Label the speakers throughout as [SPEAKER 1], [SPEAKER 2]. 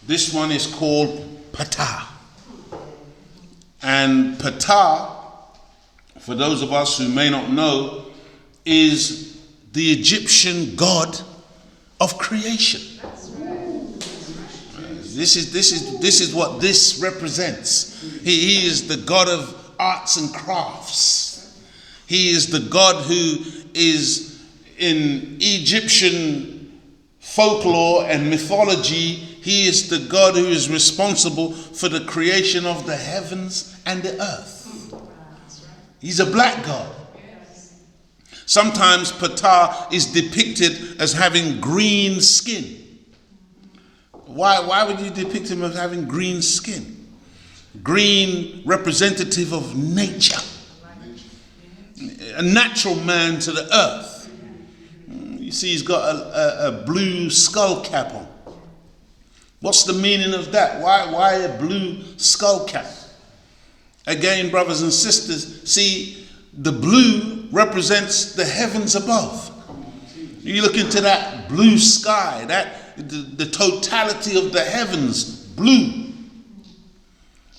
[SPEAKER 1] This one is called Ptah. And Ptah, for those of us who may not know, is the Egyptian god of creation. This is what this represents. He is the god of arts and crafts. He is the god who is in Egyptian folklore and mythology. He is the God who is responsible for the creation of the heavens and the earth. He's a black God. Sometimes Ptah is depicted as having green skin. Why would you depict him as having green skin? Green, representative of nature. A natural man to the earth. You see, he's got a blue skull cap on. What's the meaning of that? Why a blue skull cap? Again, brothers and sisters, see, the blue represents the heavens above. You look into that blue sky, the totality of the heavens, blue.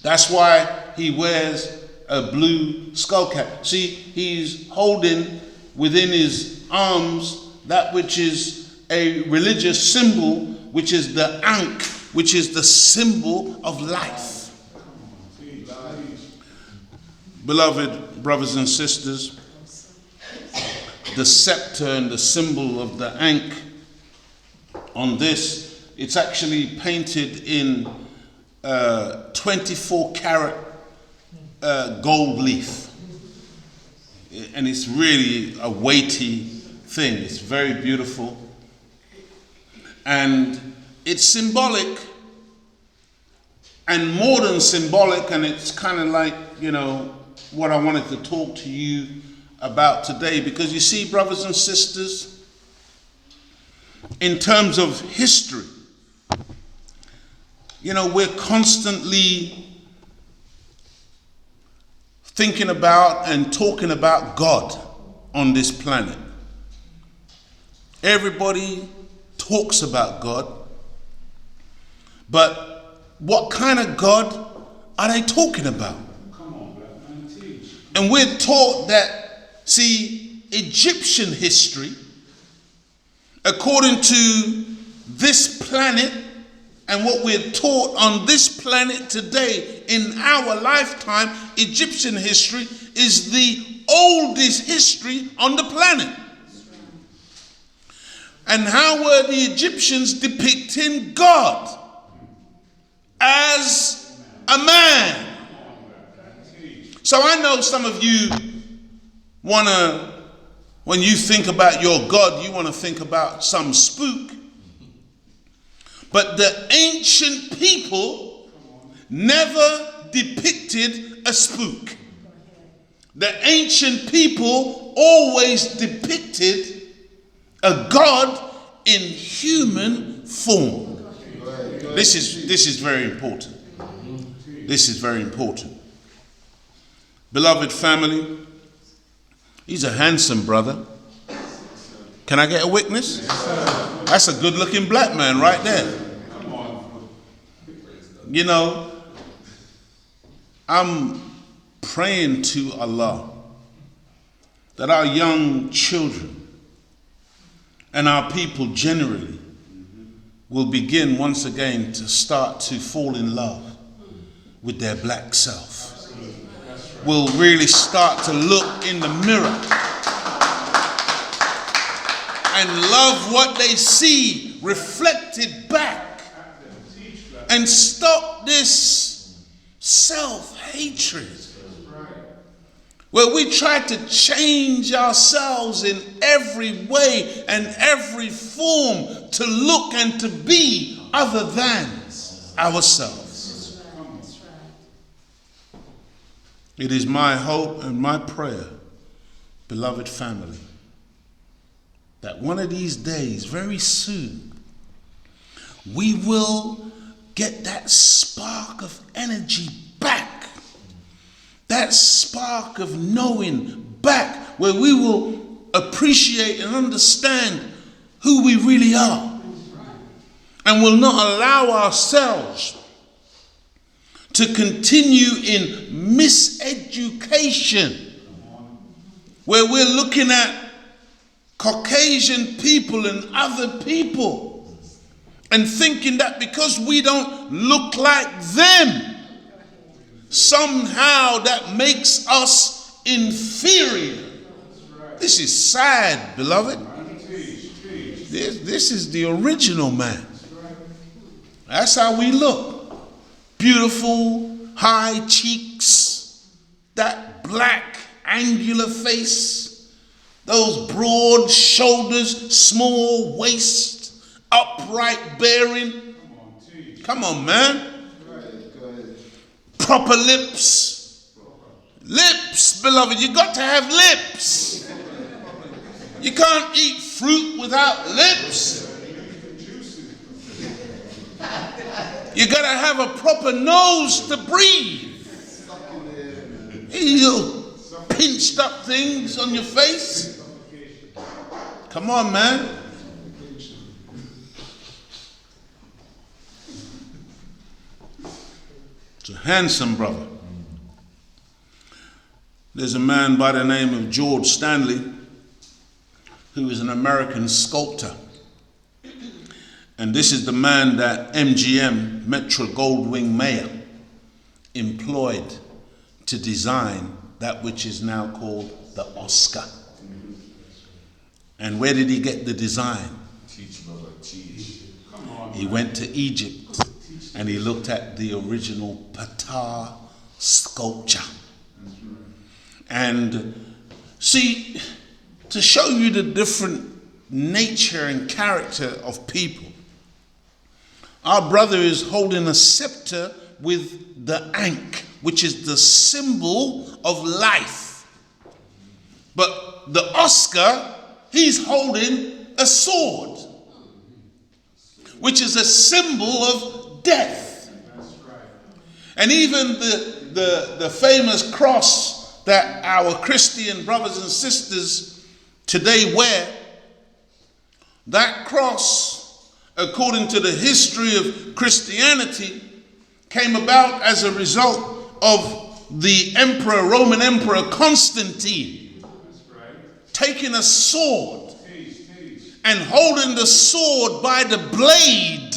[SPEAKER 1] That's why he wears a blue skull cap. See, he's holding within his arms that which is a religious symbol, which is the ankh, which is the symbol of life. Beloved brothers and sisters, the scepter and the symbol of the ankh on this, it's actually painted in 24 karat gold leaf. And it's really a weighty thing. It's very beautiful. And it's symbolic, and more than symbolic, and it's kind of like, what I wanted to talk to you about today. Because you see, brothers and sisters, in terms of history, we're constantly thinking about and talking about God on this planet. Everybody talks about God, but what kind of God are they talking about? Come on, man, teach. And we're taught that, see, Egyptian history, according to this planet and what we're taught on this planet today in our lifetime, Egyptian history is the oldest history on the planet. And how were the Egyptians depicting God? As a man. So I know some of you when you think about your God, you want to think about some spook. But the ancient people never depicted a spook. The ancient people always depicted a God in human form. This is very important. This is very important. Beloved family, he's a handsome brother. Can I get a witness? That's a good looking black man right there. I'm praying to Allah that our young children and our people generally will begin once again to start to fall in love with their black self. Will really start to look in the mirror and love what they see reflected back, and stop this self-hatred where we try to change ourselves in every way and every form to look and to be other than ourselves. It is my hope and my prayer, beloved family, that one of these days, very soon, we will get that spark of energy back. That spark of knowing back, where we will appreciate and understand who we really are. and will not allow ourselves to continue in miseducation, where we're looking at Caucasian people and other people and thinking that because we don't look like them, somehow that makes us inferior. This is sad, beloved. This is the original man. That's how we look. Beautiful, high cheeks, that black, angular face, those broad shoulders, small waist, upright bearing. Come on, man. Proper lips. Lips, beloved. You got to have lips. You can't eat fruit without lips. You got to have a proper nose to breathe. These little pinched up things on your face. Come on, man. It's a handsome brother. There's a man by the name of George Stanley, who is an American sculptor. And this is the man that MGM, Metro-Goldwyn-Mayer, employed to design that which is now called the Oscar. And where did he get the design? He went to Egypt and he looked at the original Ptah sculpture. And see, to show you the different nature and character of people, our brother is holding a scepter with the ankh, which is the symbol of life. But the Oscar, he's holding a sword, which is a symbol of death. And even the famous cross that our Christian brothers and sisters today wear, that cross, according to the history of Christianity, came about as a result of the Roman Emperor Constantine taking a sword and holding the sword by the blade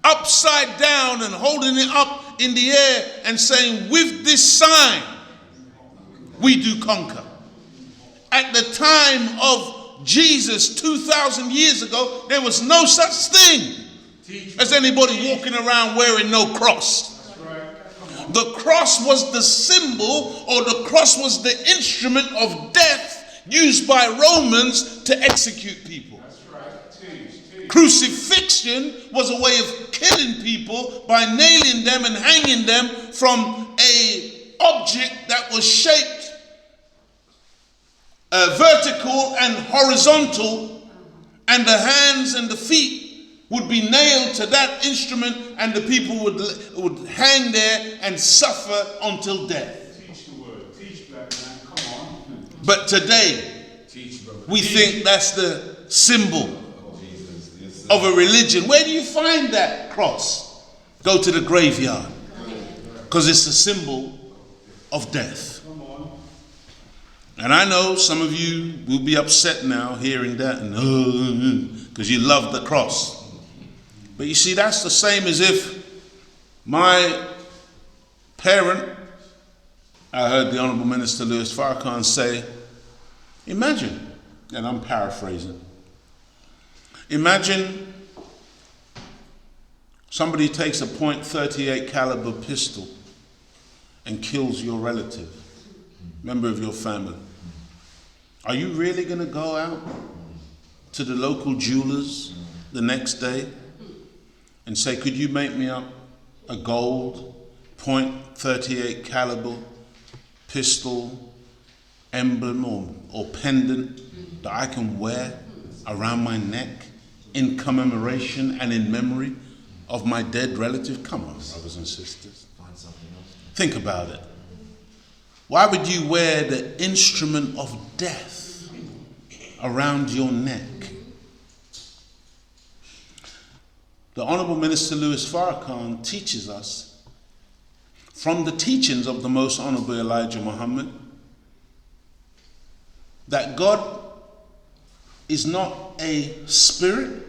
[SPEAKER 1] upside down and holding it up in the air and saying, with this sign we do conquer. At the time of Jesus 2,000 years ago, there was no such thing as anybody walking around wearing no cross. The cross was the symbol, or the cross was the instrument of death used by Romans to execute people. Crucifixion was a way of killing people by nailing them and hanging them from a object that was shaped vertical and horizontal, and the hands and the feet would be nailed to that instrument, and the people would hang there and suffer until death.
[SPEAKER 2] Teach the word. Teach, black man. Come on.
[SPEAKER 1] But today, we think that's the symbol of a religion. Where do you find that cross? Go to the graveyard, because it's a symbol of death. And I know some of you will be upset now hearing that, and because you love the cross. But you see, that's the same as if my parent, I heard the Honorable Minister Louis Farrakhan say, imagine, and I'm paraphrasing, imagine somebody takes a .38 caliber pistol and kills your relative, member of your family. Are you really going to go out to the local jewelers the next day and say, could you make me up a gold .38 caliber pistol emblem or pendant that I can wear around my neck in commemoration and in memory of my dead relative? Come on, brothers and sisters. Think about it. Why would you wear the instrument of death around your neck? the Honorable Minister Louis Farrakhan teaches us from the teachings of the Most Honorable Elijah Muhammad that God is not a spirit,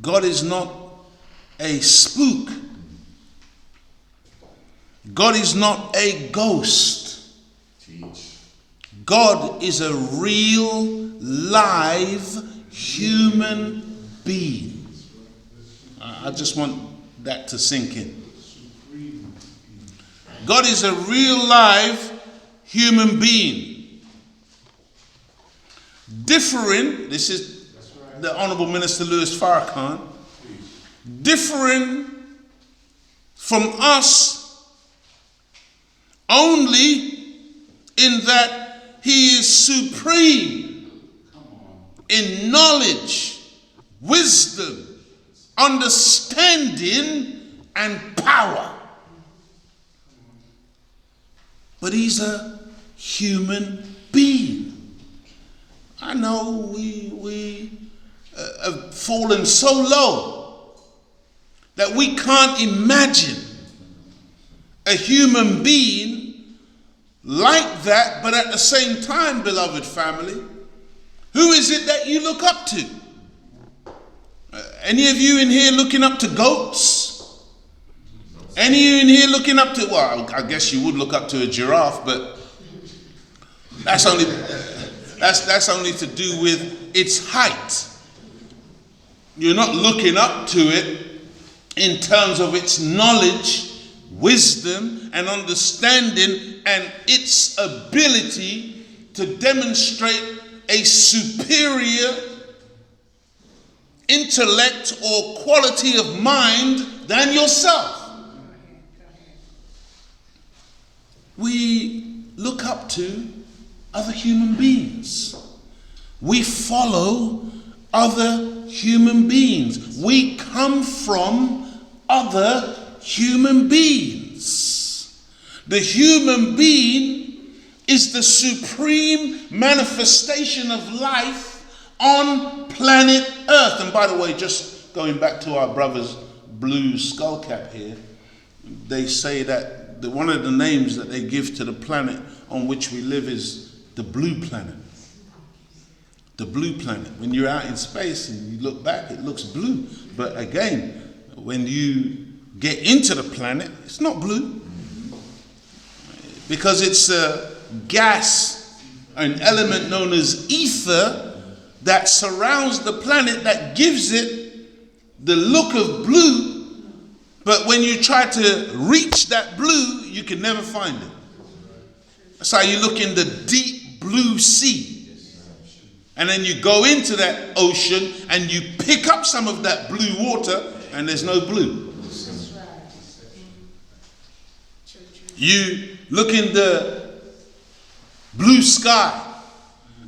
[SPEAKER 1] God is not a spook, God is not a ghost. God is a real, live, human being. I just want that to sink in. God is a real, live, human being. Differing, this is the Honorable Minister Louis Farrakhan, differing from us only in that he is supreme in knowledge, wisdom, understanding, and power. But he's a human being. I know we have fallen so low that we can't imagine a human being like that, but at the same time, beloved family, who is it that you look up to? Any of you in here looking up to goats? Any of you in here looking up to, well, I guess you would look up to a giraffe, but that's only to do with its height. You're not looking up to it in terms of its knowledge, wisdom, and understanding, and its ability to demonstrate a superior intellect or quality of mind than yourself. We look up to other human beings. We follow other human beings. We come from other human beings. The human being is the supreme manifestation of life on planet Earth. And by the way, just going back to our brother's blue skull cap here, they say that one of the names that they give to the planet on which we live is the blue planet. The blue planet. When you're out in space and you look back, it looks blue. But again, when you get into the planet, it's not blue. Because it's a gas, an element known as ether that surrounds the planet that gives it the look of blue. But when you try to reach that blue, you can never find it. That's how you look in the deep blue sea. And then you go into that ocean and you pick up some of that blue water and there's no blue. You look in the blue sky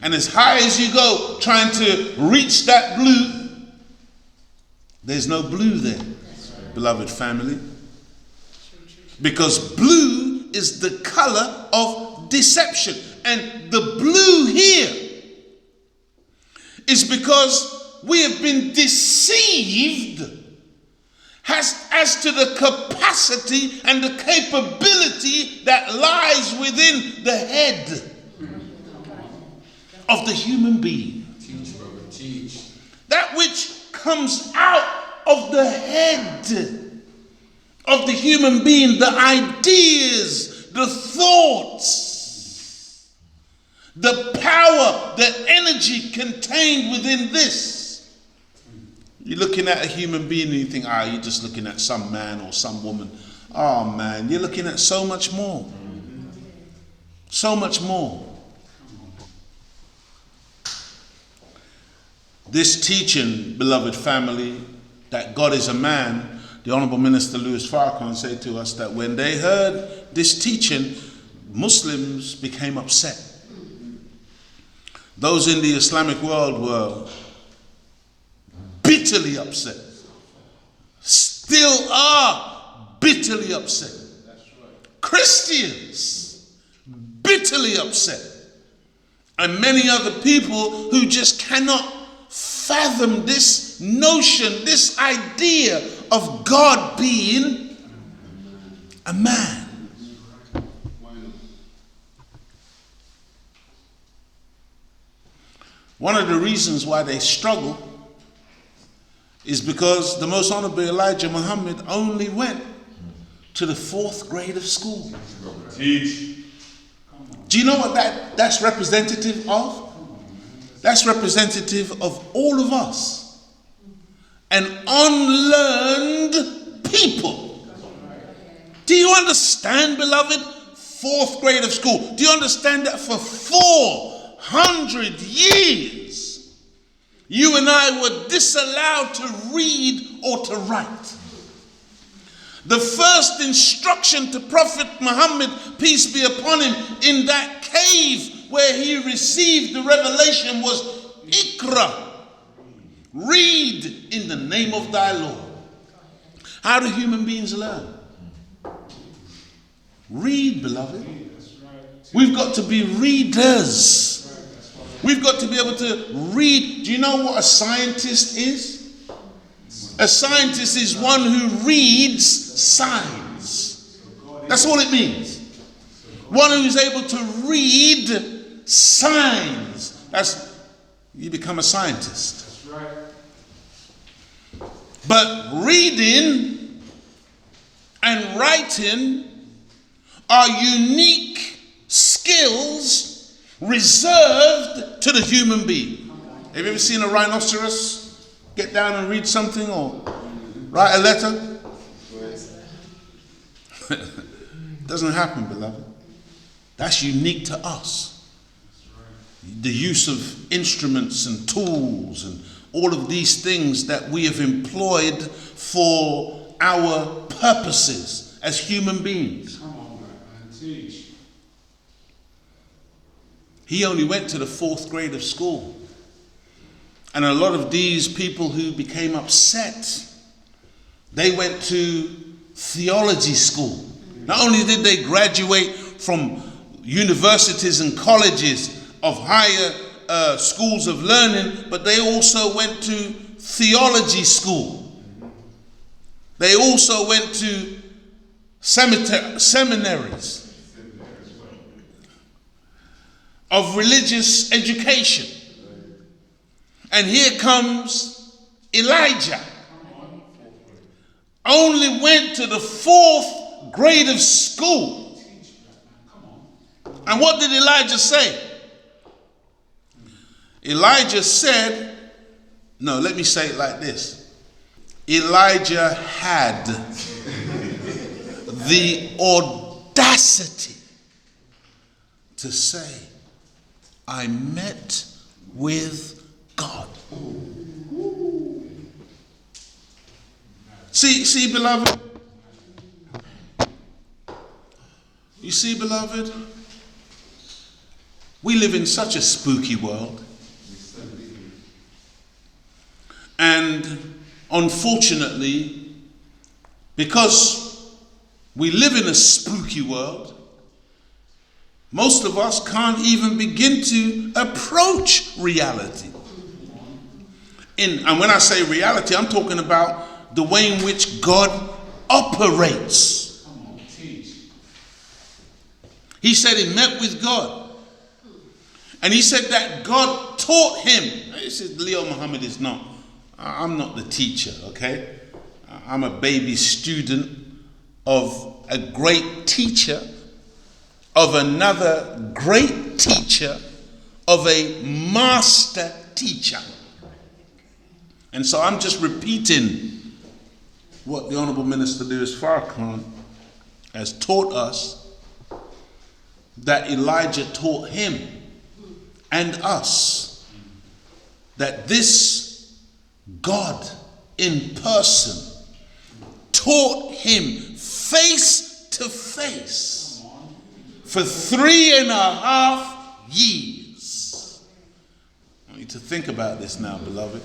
[SPEAKER 1] and as high as you go trying to reach that blue, there's no blue there, beloved family. Because blue is the color of deception. And the blue here is because we have been deceived as to the capacity and the capability that lies within the head of the human being.
[SPEAKER 3] Teach, brother, teach.
[SPEAKER 1] That which comes out of the head of the human being, the ideas, the thoughts, the power, the energy contained within this. You're looking at a human being and you think, you're just looking at some man or some woman. Oh man, you're looking at so much more. So much more. This teaching, beloved family, that God is a man, the Honorable Minister Louis Farrakhan said to us that when they heard this teaching, Muslims became upset. Those in the Islamic world were bitterly upset. Still are bitterly upset. Christians, bitterly upset. And many other people who just cannot fathom this notion, this idea of God being a man. One of the reasons why they struggle is because the Most Honorable Elijah Muhammad only went to the 4th grade of school.
[SPEAKER 2] Teach.
[SPEAKER 1] Do you know what that's representative of? That's representative of all of us. An unlearned people. Do you understand, beloved? 4th grade of school. Do you understand that for 400 years, you and I were disallowed to read or to write? The first instruction to Prophet Muhammad, peace be upon him, in that cave where he received the revelation was Iqra. Read in the name of thy Lord. How do human beings learn? Read, beloved. We've got to be readers. We've got to be able to read. Do you know what a scientist is? A scientist is one who reads signs. That's all it means. One who's able to read signs. You become a scientist. But reading and writing are unique skills reserved to the human being. Have you ever seen a rhinoceros get down and read something or write a letter? Doesn't happen, beloved. That's unique to us. The use of instruments and tools and all of these things that we have employed for our purposes as human beings.
[SPEAKER 2] Come on, man, teach.
[SPEAKER 1] He only went to the 4th grade of school. And a lot of these people who became upset, they went to theology school. Not only did they graduate from universities and colleges of higher schools of learning, but they also went to theology school. They also went to seminaries of religious education. And here comes Elijah. Only went to the 4th grade of school. And what did Elijah say? Elijah said, no, let me say it like this. Elijah had the audacity to say, I met with God. See, beloved? You see, beloved? We live in such a spooky world. And unfortunately, because we live in a spooky world, most of us can't even begin to approach reality. And when I say reality, I'm talking about the way in which God operates. He said he met with God. And he said that God taught him. He said, Leo Muhammad is not. I'm not the teacher, okay? I'm a baby student of a great teacher, of another great teacher, of a master teacher. And so I'm just repeating what the Honorable Minister Louis Farrakhan has taught us, that Elijah taught him and us, that this God in person taught him face to face for 3.5 years. I want you to think about this now, beloved.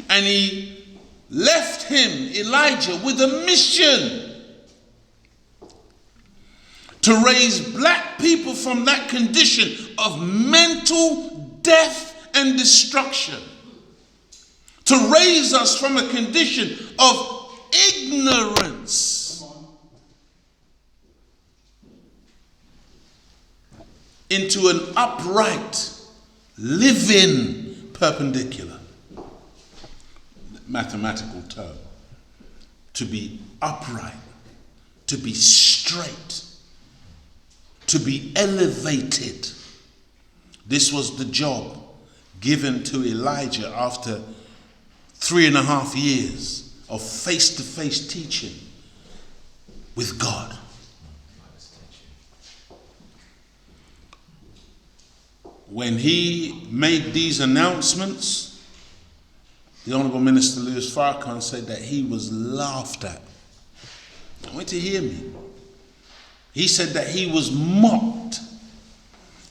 [SPEAKER 1] And he left him, Elijah, with a mission to raise black people from that condition of mental death and destruction. to raise us from a condition of ignorance into an upright, living perpendicular. Mathematical term. To be upright, to be straight, to be elevated. This was the job given to Elijah after 3.5 years of face-to-face teaching with God. When he made these announcements, the Honorable Minister Louis Farrakhan said that he was laughed at. I want you to hear me. He said that he was mocked.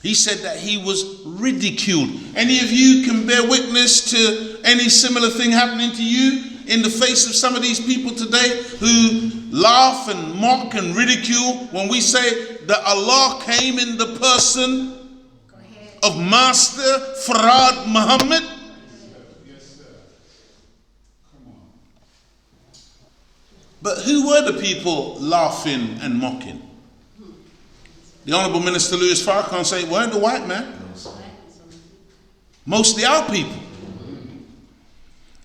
[SPEAKER 1] He said that he was ridiculed. Any of you can bear witness to any similar thing happening to you in the face of some of these people today who laugh and mock and ridicule when we say that Allah came in the person of Master Farad Muhammad? But who were the people laughing and mocking? The Honorable Minister Louis Farrakhan said it weren't the white man. Mostly our people.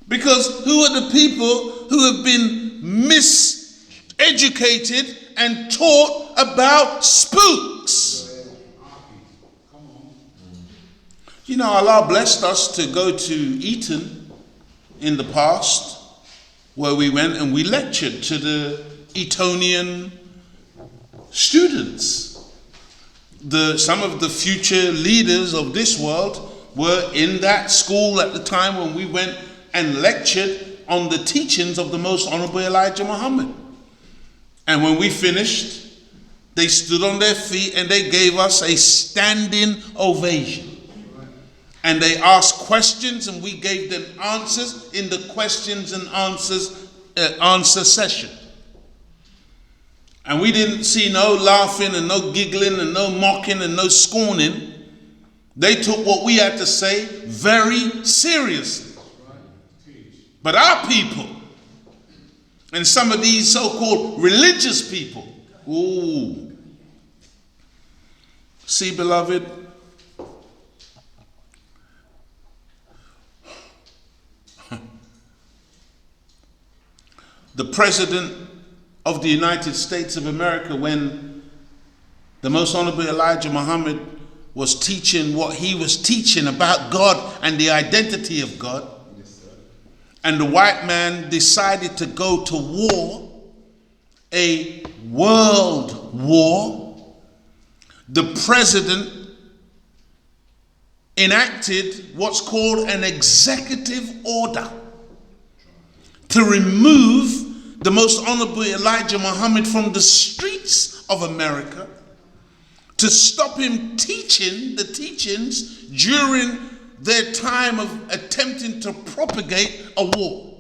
[SPEAKER 1] Because who are the people who have been miseducated and taught about spooks? You know, Allah blessed us to go to Eton in the past, where we went and we lectured to the Etonian students. Some of the future leaders of this world were in that school at the time when we went and lectured on the teachings of the Most Honorable Elijah Muhammad. And when we finished, they stood on their feet and they gave us a standing ovation. And they asked questions and we gave them answers in the questions and answer session. And we didn't see no laughing and no giggling and no mocking and no scorning. They took what we had to say very seriously. But our people and some of these so-called religious people, ooh. See, beloved, the President of the United States of America, when the Most Honorable Elijah Muhammad was teaching what he was teaching about God and the identity of God, and the white man decided to go to war, a world war, the President enacted what's called an executive order to remove the Most Honorable Elijah Muhammad from the streets of America, to stop him teaching the teachings during their time of attempting to propagate a war.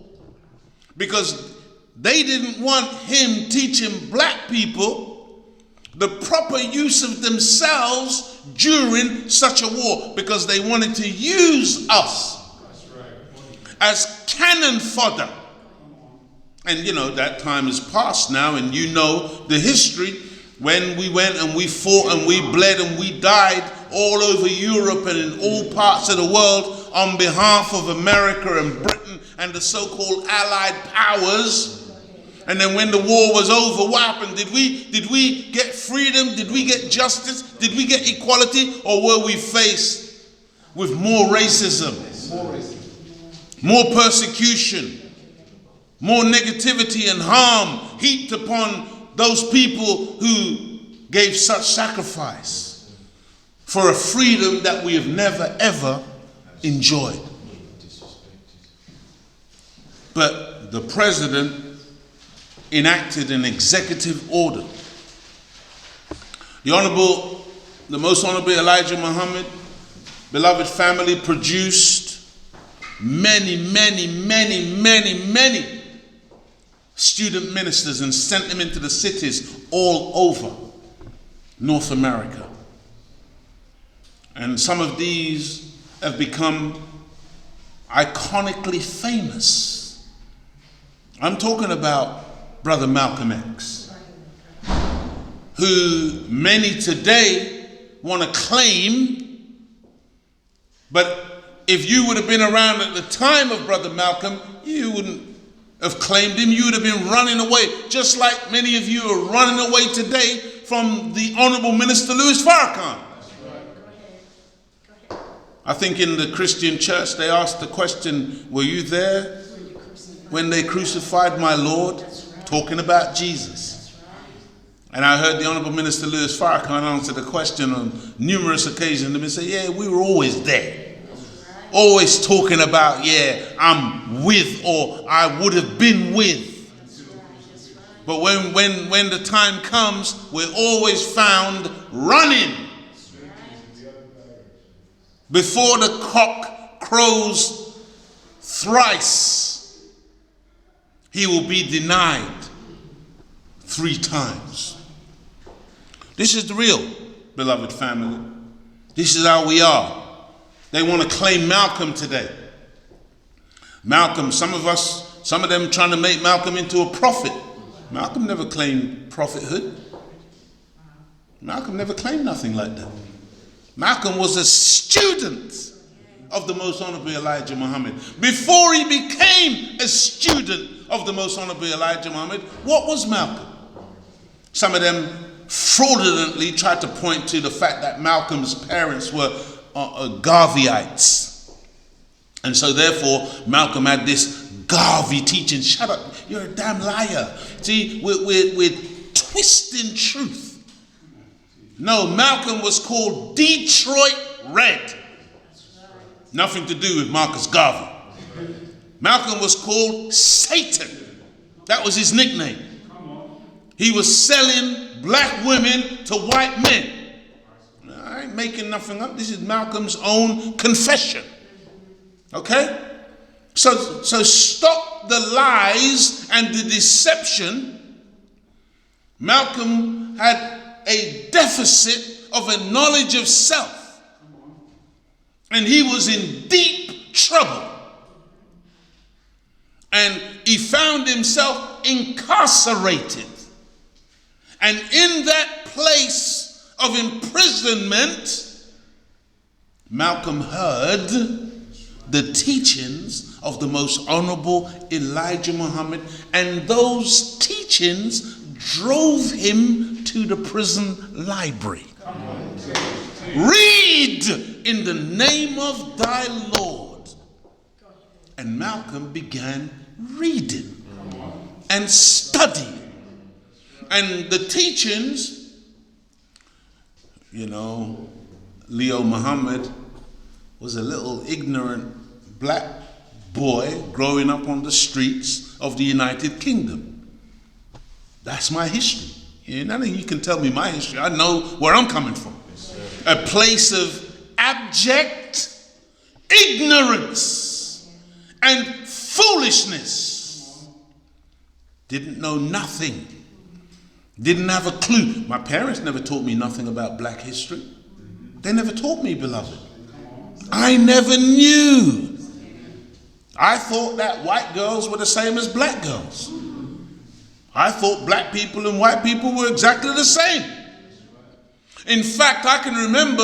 [SPEAKER 1] Because they didn't want him teaching black people the proper use of themselves during such a war, because they wanted to use us as cannon fodder. And you know, that time has passed now, and you know the history when we went and we fought and we bled and we died all over Europe and in all parts of the world on behalf of America and Britain and the so-called Allied powers. And then when the war was over, what happened? Did we get freedom? Did we get justice? Did we get equality? Or were we faced with more racism, more persecution, more negativity and harm heaped upon those people who gave such sacrifice for a freedom that we have never ever enjoyed? But the President enacted an executive order. The Most Honorable Elijah Muhammad, beloved family, produced many student ministers and sent them into the cities all over North America. And some of these have become, iconically famous. I'm talking about Brother Malcolm X, who many today want to claim, but if you would have been around at the time of Brother Malcolm, you wouldn't have claimed him. You would have been running away, just like many of you are running away today from the Honorable Minister Louis Farrakhan. I think in the Christian church they asked the question, were you there when they crucified my Lord? Talking about Jesus. And I heard the Honorable Minister Louis Farrakhan answer the question on numerous occasions and say, yeah, we were always there. Always talking about, yeah, I'm with, or I would have been with. But when the time comes, we're always found running. Before the cock crows thrice, he will be denied 3 times. This is the real, beloved family. This is how we are. They want to claim Malcolm today. Malcolm, some of them trying to make Malcolm into a prophet. Malcolm never claimed prophethood. Malcolm never claimed nothing like that. Malcolm was a student of the Most Honorable Elijah Muhammad. Before he became a student of the Most Honorable Elijah Muhammad, what was Malcolm? Some of them fraudulently tried to point to the fact that Malcolm's parents were Garveyites. And so therefore, Malcolm had this Garvey teaching. Shut up, you're a damn liar. See, we're twisting truth. No, Malcolm was called Detroit Red. Nothing to do with Marcus Garvey. Malcolm was called Satan. That was his nickname. He was selling black women to white men. I ain't making nothing up. This is Malcolm's own confession. Okay? So stop the lies and the deception. Malcolm had a deficit of a knowledge of self. And he was in deep trouble. And he found himself incarcerated. And in that place of imprisonment, Malcolm heard the teachings of the Most Honorable Elijah Muhammad, and those teachings drove him to the prison library. Read in the name of thy Lord. And Malcolm began reading and studying. And the teachings, Leo Muhammad was a little ignorant black boy growing up on the streets of the United Kingdom. That's my history. None of you can tell me my history. I know where I'm coming from. A place of abject ignorance and foolishness. Didn't know nothing. Didn't have a clue. My parents never taught me nothing about black history. They never taught me, beloved. I never knew. I thought that white girls were the same as black girls. I thought black people and white people were exactly the same. In fact, I can remember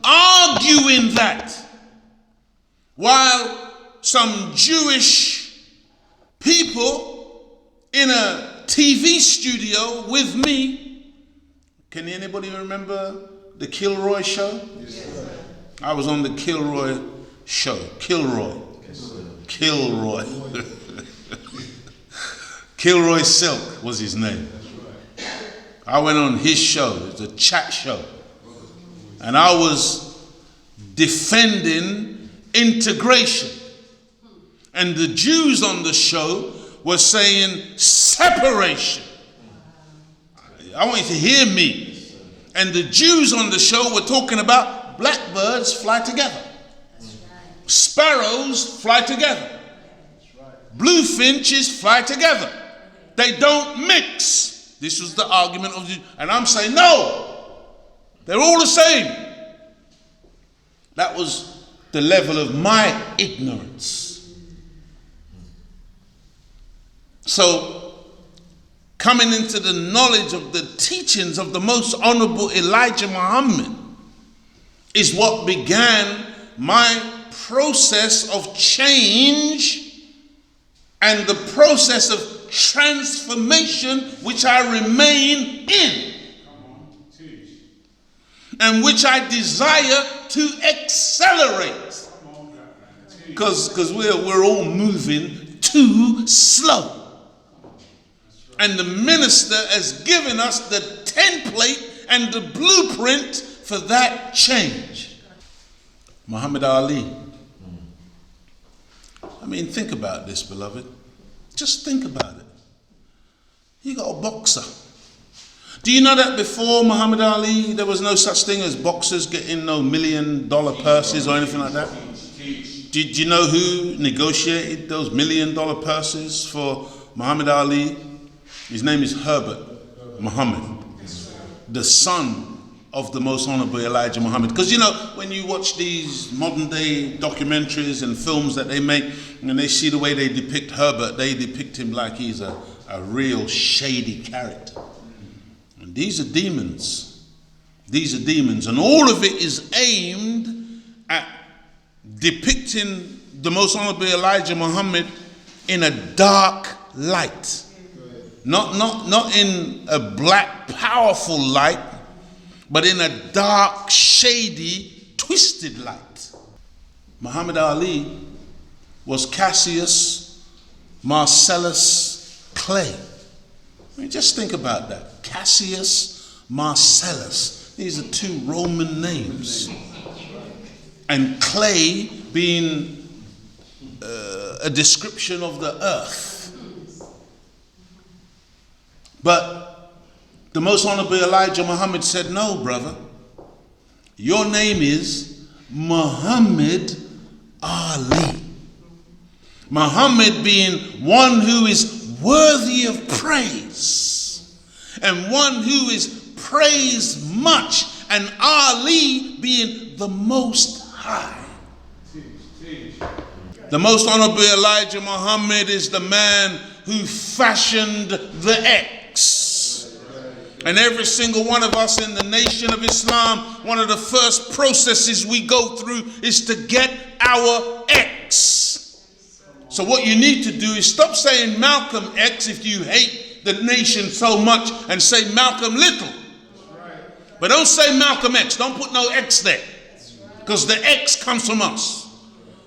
[SPEAKER 1] arguing that while some Jewish people in a TV studio with me. Can anybody remember the Kilroy show?
[SPEAKER 2] Yes, sir.
[SPEAKER 1] I was on the Kilroy show. Kilroy.
[SPEAKER 2] Yes, sir.
[SPEAKER 1] Kilroy. Kilroy Silk was his name. I went on his show. It was a chat show. And I was defending integration. And the Jews on the show were saying separation. I want you to hear me. And the Jews on the show were talking about blackbirds fly together. Sparrows fly together. Bluefinches fly together. They don't mix. This was the argument of the, and I'm saying no. They're all the same. That was the level of my ignorance. So, coming into the knowledge of the teachings of the most honorable Elijah Muhammad is what began my process of change and the process of transformation which I remain in and which I desire to accelerate, because we're all moving too slow. And the minister has given us the template and the blueprint for that change. Muhammad Ali. I mean, think about this, beloved. Just think about it. You got a boxer. Do you know that before Muhammad Ali, there was no such thing as boxers getting no $1 million purses or anything like that? Did you know who negotiated those $1 million purses for Muhammad Ali? His name is Herbert Muhammad, the son of the most honorable Elijah Muhammad. Because you know, when you watch these modern day documentaries and films that they make, and they see the way they depict Herbert, they depict him like he's a real shady character. And these are demons. These are demons. And all of it is aimed at depicting the most honorable Elijah Muhammad in a dark light. Not in a black, powerful light, but in a dark, shady, twisted light. Muhammad Ali was Cassius Marcellus Clay. I mean, just think about that. Cassius Marcellus. These are two Roman names. And clay being a description of the earth. But the most honorable Elijah Muhammad said, no, brother. Your name is Muhammad Ali. Muhammad being one who is worthy of praise and one who is praised much, and Ali being the most high. The most honorable Elijah Muhammad is the man who fashioned the X. And every single one of us in the nation of Islam, one of the first processes we go through is to get our X. So what you need to do is stop saying Malcolm X if you hate the nation so much, and say Malcolm Little. But don't say Malcolm X. Don't put no X there, because the X comes from us.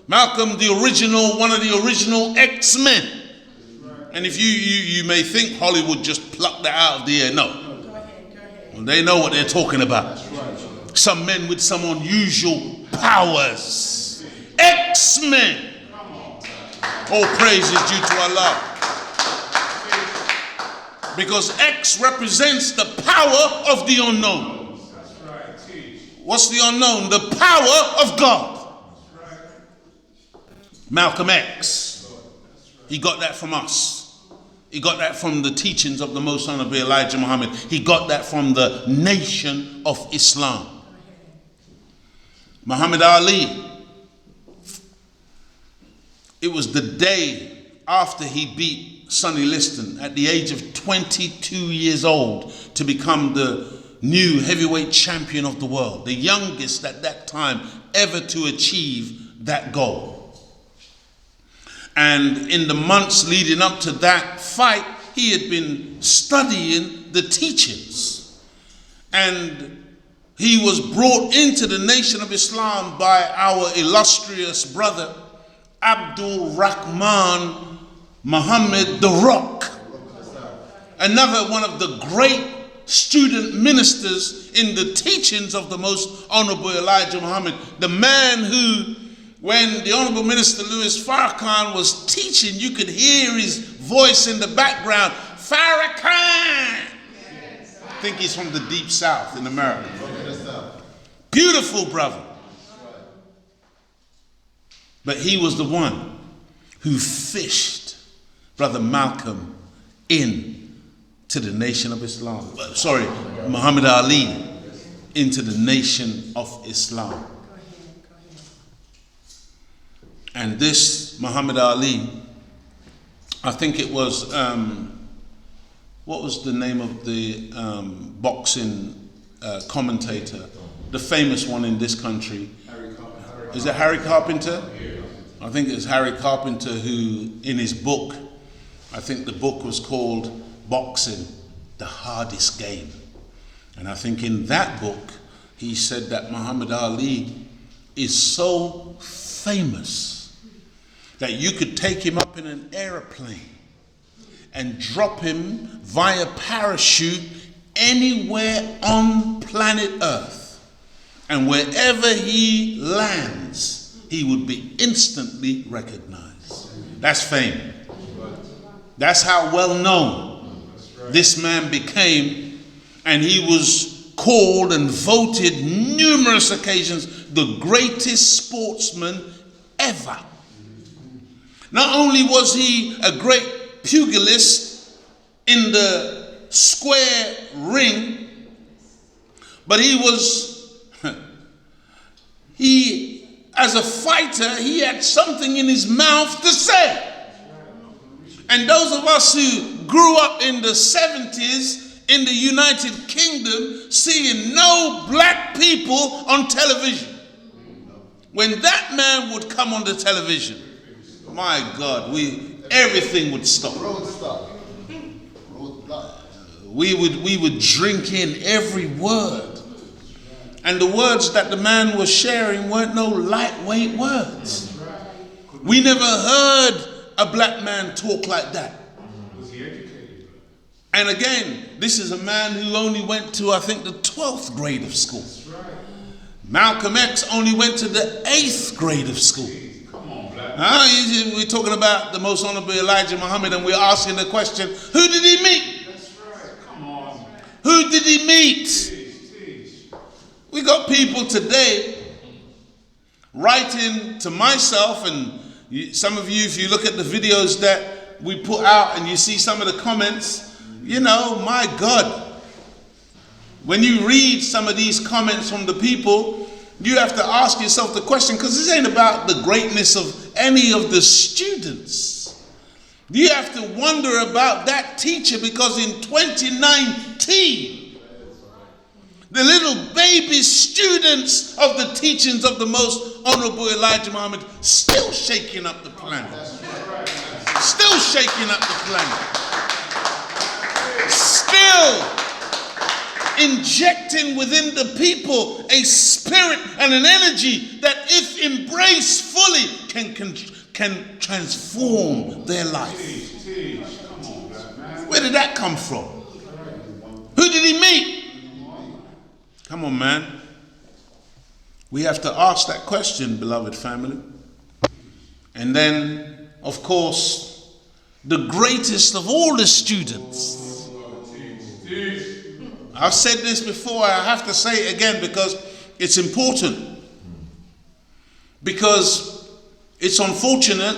[SPEAKER 1] Malcolm, the original, one of the original X-Men. And if you may think Hollywood just plucked that out of the air. No. Well, they know what they're talking about. Some men with some unusual powers. X-Men. All praise is due to Allah. Because X represents the power of the unknown. What's the unknown? The power of God. Malcolm X. He got that from us. He got that from the teachings of the most honorable Elijah Muhammad. He got that from the nation of Islam. Muhammad Ali. It was the day after he beat Sonny Liston at the age of 22 years old to become the new heavyweight champion of the world, the youngest at that time ever to achieve that goal. And in the months leading up to that fight, he had been studying the teachings. And he was brought into the nation of Islam by our illustrious brother, Abdul Rahman Muhammad the Rock. Another one of the great student ministers in the teachings of the most honorable Elijah Muhammad. The man who, when the Honorable Minister Louis Farrakhan was teaching, you could hear his voice in the background. Farrakhan! I think he's from the deep south in America. Beautiful brother. But he was the one who fished Brother Malcolm in to the nation of Islam. Muhammad Ali into the nation of Islam. And this Muhammad Ali, I think it was, what was the name of the boxing commentator? The famous one in this country. Is it Harry Carpenter? I think it's Harry Carpenter who, in his book, I think the book was called Boxing, the Hardest Game. And I think in that book, he said that Muhammad Ali is so famous that you could take him up in an aeroplane and drop him via parachute anywhere on planet Earth. And wherever he lands, he would be instantly recognized. That's fame. That's how well known this man became. And he was called and voted numerous occasions the greatest sportsman ever. Not only was he a great pugilist in the square ring, but as a fighter, he had something in his mouth to say. And those of us who grew up in the 70s in the United Kingdom, seeing no black people on television. When that man would come on the television, my God, everything would stop. We would drink in every word. And the words that the man was sharing weren't no lightweight words. We never heard a black man talk like that. And again, this is a man who only went to, I think, the 12th grade of school. Malcolm X only went to the 8th grade of school. We're talking about the most honorable Elijah Muhammad, and we're asking the question, who did he meet?
[SPEAKER 2] That's right. Come on.
[SPEAKER 1] Who did he meet? We got people today writing to myself, and some of you, if you look at the videos that we put out and you see some of the comments, you know, my God. When you read some of these comments from the people, you have to ask yourself the question, because this ain't about the greatness of any of the students. You have to wonder about that teacher, because in 2019, the little baby students of the teachings of the most honorable Elijah Muhammad still shaking up the planet. Still shaking up the planet. Still injecting within the people a spirit and an energy that, if embraced fully, can transform their life. Where did that come from? Who did he meet? Come on, man. We have to ask that question, beloved family. And then, of course, the greatest of all the students. I've said this before, I have to say it again because it's important. Because it's unfortunate,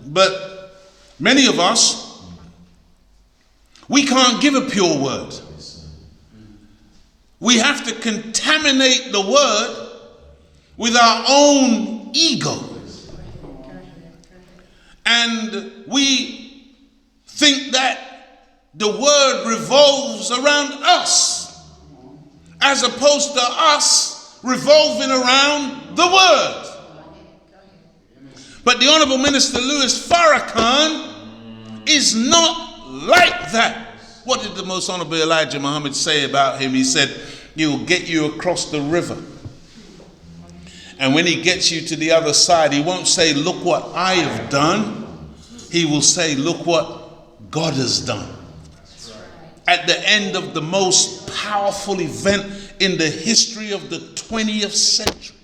[SPEAKER 1] but many of us, we can't give a pure word. We have to contaminate the word with our own ego. And we think that the word revolves around us, as opposed to us revolving around the word. But the Honorable Minister Louis Farrakhan is not like that. What did the most honorable Elijah Muhammad say about him? He said, he will get you across the river. And when he gets you to the other side, he won't say, look what I have done. He will say, look what God has done. At the end of the most powerful event in the history of the 20th century,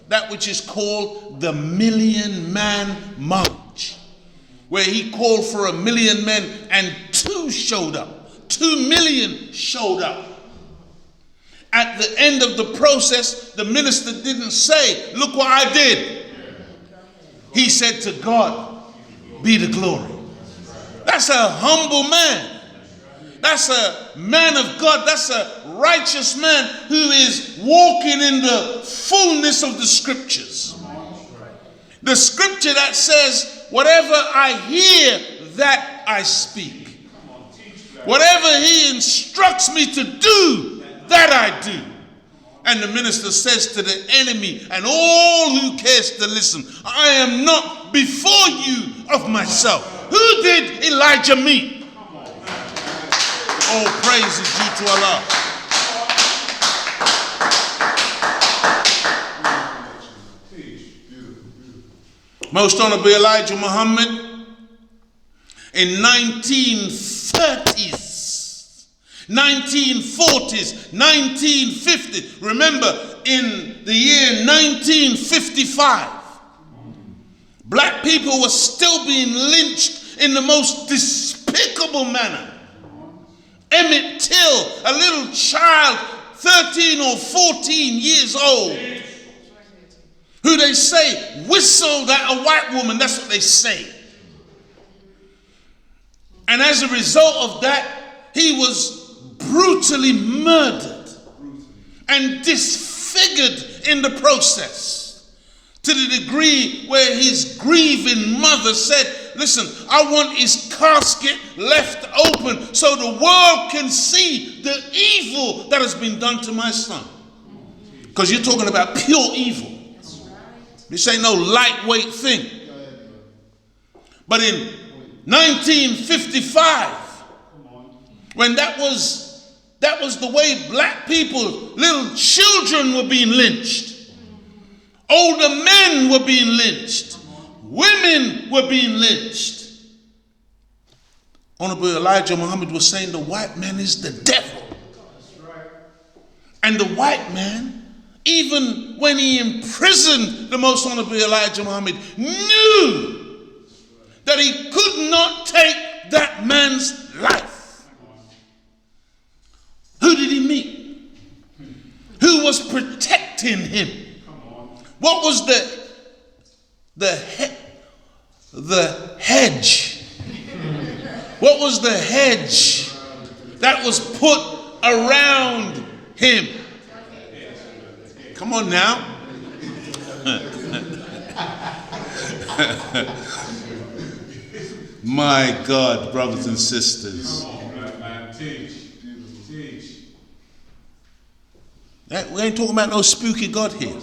[SPEAKER 1] that which is called the Million Man March, where he called for 1 million men and 2 showed up. 2 million showed up. At the end of the process, the minister didn't say, look what I did. He said, to God be the glory. That's a humble man. That's a man of God. That's a righteous man who is walking in the fullness of the scriptures. The scripture that says, whatever I hear, that I speak. Whatever he instructs me to do, that I do. And the minister says to the enemy and all who cares to listen, I am not before you of myself. Who did Elijah meet? All praise is due to Allah. Most Honorable Elijah Muhammad in 1930s, 1940s, 1950s. Remember, in the year 1955, black people were still being lynched in the most despicable manner. Emmett Till, a little child, 13 or 14 years old, who they say whistled at a white woman. That's what they say. And as a result of that, he was brutally murdered and disfigured in the process, to the degree where his grieving mother said, listen, I want his casket left open so the world can see the evil that has been done to my son. Because you're talking about pure evil. This ain't no lightweight thing. But in 1955, when that was the way black people, little children were being lynched. Older men were being lynched. Women were being lynched. Honorable Elijah Muhammad was saying the white man is the devil. And the white man, even when he imprisoned the Most Honorable Elijah Muhammad, knew that he could not take that man's life. Who did he meet? Who was protecting him? What was the hedge? What was the hedge that was put around him? Come on now. My God, brothers and sisters. We ain't talking about no spooky God here.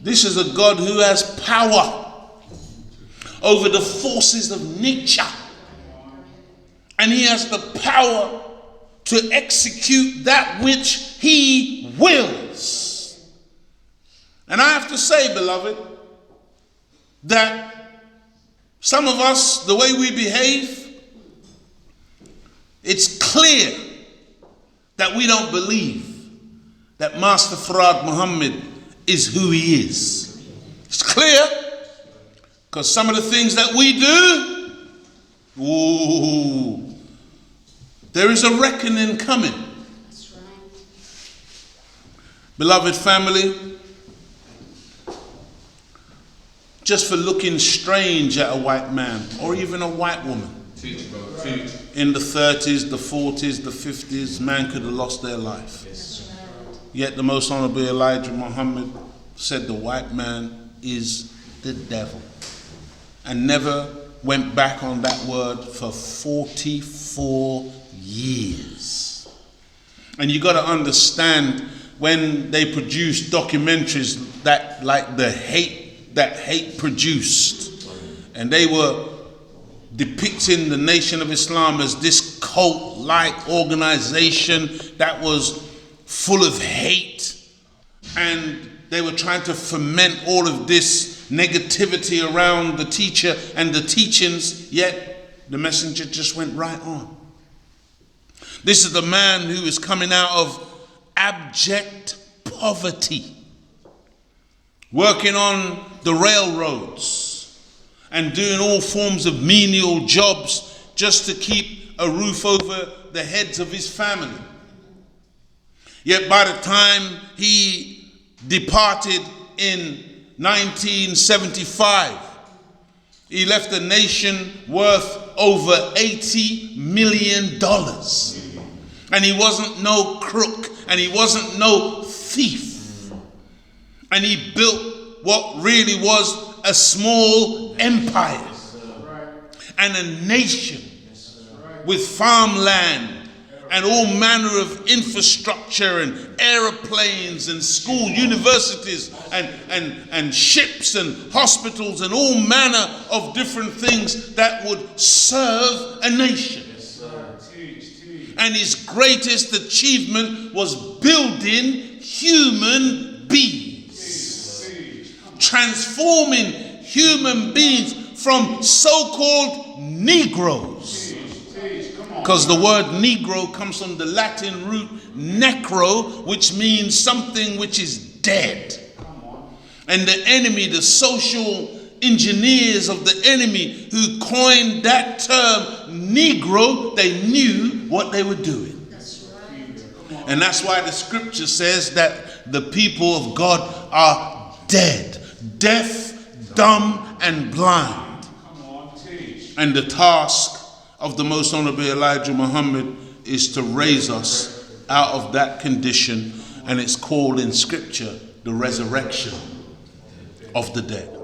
[SPEAKER 1] This is a God who has power over the forces of nature. And he has the power to execute that which he wills. And I have to say, beloved, that some of us, the way we behave, it's clear that we don't believe that Master Farad Muhammad is who he is. It's clear, because some of the things that we do, ooh, there is a reckoning coming. That's right. Beloved family, just for looking strange at a white man or even a white woman, in the 30s, the 40s, the 50s, man could have lost their life. Yet the Most Honorable Elijah Muhammad said the white man is the devil, and never went back on that word for 44 years. And you got to understand, when they produce documentaries that, like the hate that hate produced, and they were depicting the Nation of Islam as this cult-like organization that was full of hate, and they were trying to ferment all of this negativity around the teacher and the teachings, yet the messenger just went right on. This is the man who is coming out of abject poverty, working on the railroads and doing all forms of menial jobs just to keep a roof over the heads of his family. Yet by the time he departed in 1975, he left a nation worth over $80 million. And he wasn't no crook, and he wasn't no thief. And he built what really was a small empire and a nation with farmland and all manner of infrastructure and aeroplanes and school, universities and ships and hospitals and all manner of different things that would serve a nation. And his greatest achievement was building human beings, transforming human beings from so-called Negroes. Because the word Negro comes from the Latin root necro, which means something which is dead. And the enemy, the social engineers of the enemy who coined that term Negro, they knew what they were doing. And that's why the scripture says that the people of God are dead, deaf, dumb, and blind. And the task of the most honorable Elijah Muhammad is to raise us out of that condition, and it's called in scripture the resurrection of the dead.